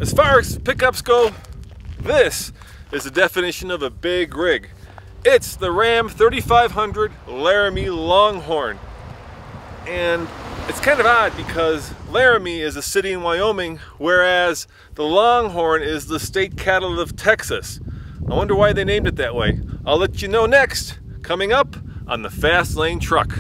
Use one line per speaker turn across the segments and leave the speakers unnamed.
As far as pickups go, this is the definition of a big rig. It's the Ram 3500 Laramie Longhorn. And it's kind of odd because Laramie is a city in Wyoming, whereas the Longhorn is the state cattle of Texas. I wonder why they named it that way. I'll let you know next, coming up on the Fast Lane Truck.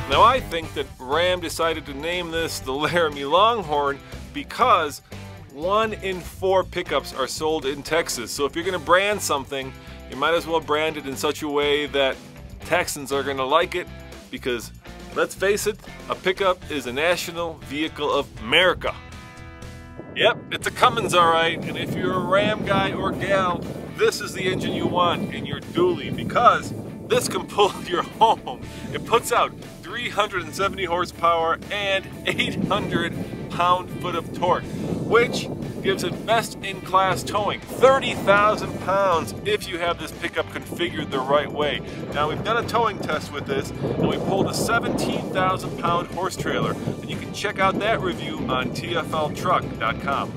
Now I think that Ram decided to name this the Laramie Longhorn because 1 in 4 pickups are sold in Texas. So if you're going to brand something, you might as well brand it in such a way that Texans are going to like it, because let's face it, a pickup is a national vehicle of America. Yep, it's a Cummins alright, and if you're a Ram guy or gal, this is the engine you want in your dually, because this can pull your home. It puts out 370 horsepower and 800 pound-foot of torque, which gives it best-in-class towing, 30,000 pounds if you have this pickup configured the right way. Now we've done a towing test with this, and we pulled a 17,000 pound horse trailer, and you can check out that review on tfltruck.com.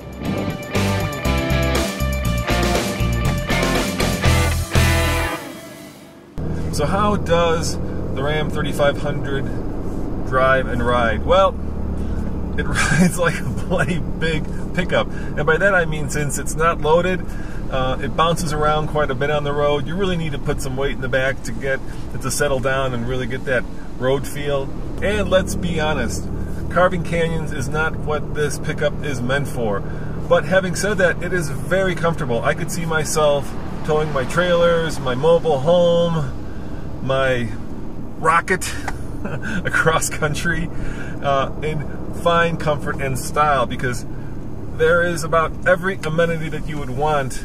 So how does the Ram 3500 drive and ride? Well, it rides like a bloody big pickup. And by that I mean, since it's not loaded, it bounces around quite a bit on the road. You really need to put some weight in the back to get it to settle down and really get that road feel. And let's be honest, carving canyons is not what this pickup is meant for. But having said that, it is very comfortable. I could see myself towing my trailers, my mobile home, my rocket across country in fine comfort and style, because there is about every amenity that you would want,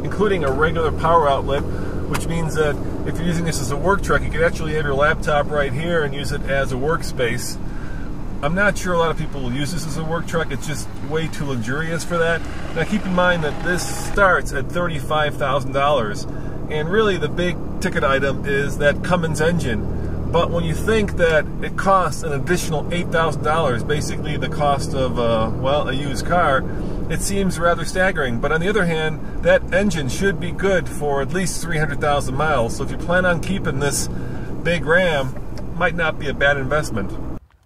including a regular power outlet, which means that if you're using this as a work truck, you could actually have your laptop right here and use it as a workspace. I'm not sure a lot of people will use this as a work truck. It's just way too luxurious for that. Now keep in mind that this starts at $35,000. And really the big ticket item is that Cummins engine. But when you think that it costs an additional $8,000, basically the cost of, well, a used car, it seems rather staggering. But on the other hand, that engine should be good for at least 300,000 miles. So if you plan on keeping this big Ram, it might not be a bad investment.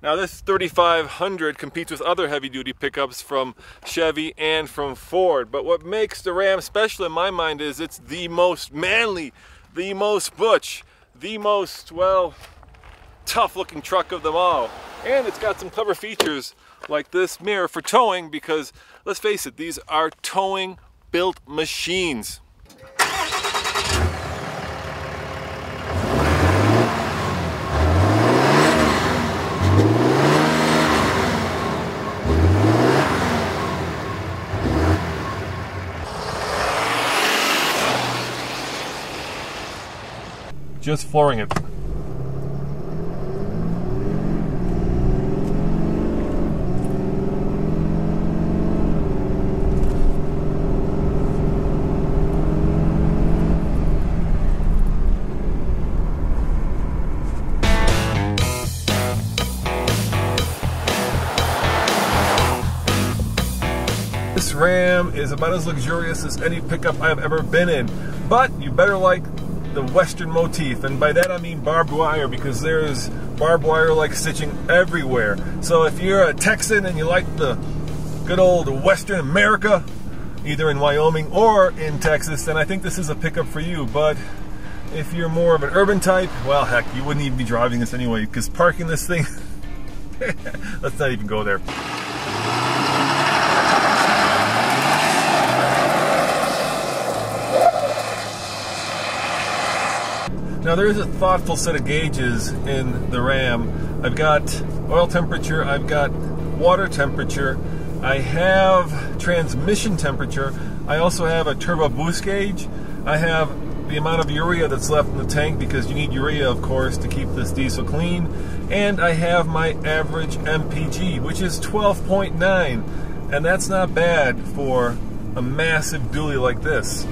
Now this 3500 competes with other heavy-duty pickups from Chevy and from Ford, but what makes the Ram special in my mind is it's the most manly, the most butch, the most, well, tough-looking truck of them all. And it's got some clever features like this mirror for towing, because let's face it, these are towing-built machines. Just flooring it. This Ram is about as luxurious as any pickup I've ever been in, but you better like the Western motif, and by that I mean barbed wire, because there's barbed wire like stitching everywhere. So if you're a Texan and you like the good old Western America, either in Wyoming or in Texas, then I think this is a pickup for you. But if you're more of an urban type, well, heck, you wouldn't even be driving this anyway, because parking this thing, let's not even go there. Now there is a thoughtful set of gauges in the Ram. I've got oil temperature, I've got water temperature, I have transmission temperature, I also have a turbo boost gauge, I have the amount of urea that's left in the tank, because you need urea, of course, to keep this diesel clean, and I have my average MPG, which is 12.9, and that's not bad for a massive dually like this.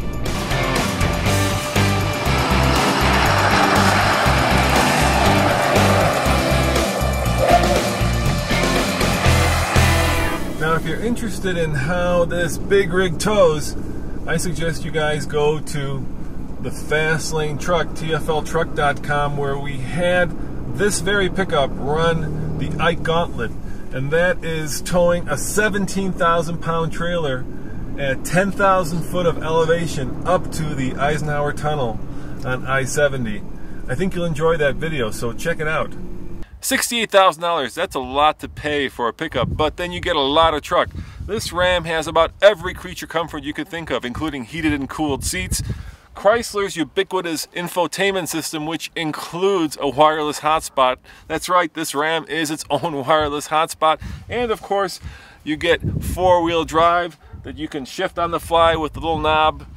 Now, if you're interested in how this big rig tows, I suggest you guys go to the Fast Lane Truck, tfltruck.com, where we had this very pickup run the Ike Gauntlet, and that is towing a 17,000 pound trailer at 10,000 foot of elevation up to the Eisenhower Tunnel on I-70. I think you'll enjoy that video, so check it out. $68,000, that's a lot to pay for a pickup, but then you get a lot of truck. This Ram has about every creature comfort you could think of, including heated and cooled seats, Chrysler's ubiquitous infotainment system, which includes a wireless hotspot. That's right, this Ram is its own wireless hotspot. And of course, you get four-wheel drive that you can shift on the fly with the little knob.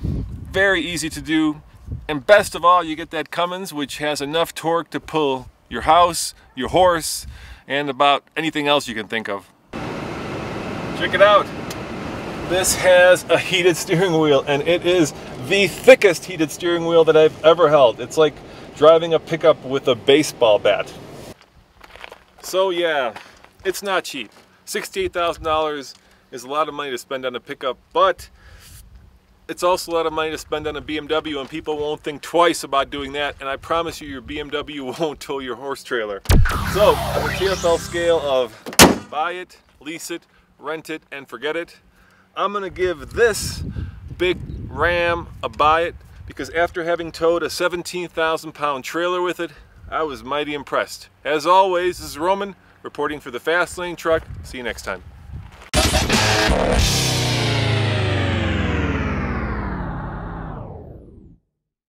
Very easy to do. And best of all, you get that Cummins, which has enough torque to pull your house, your horse, and about anything else you can think of. Check it out. This has a heated steering wheel, and it is the thickest heated steering wheel that I've ever held. It's like driving a pickup with a baseball bat. So yeah, it's not cheap. $68,000 is a lot of money to spend on a pickup, but it's also a lot of money to spend on a BMW, and people won't think twice about doing that, and I promise you your BMW won't tow your horse trailer. So, on the TFL scale of buy it, lease it, rent it, and forget it, I'm going to give this big Ram a buy it, because after having towed a 17,000 pound trailer with it, I was mighty impressed. As always, this is Roman reporting for the Fast Lane Truck. See you next time.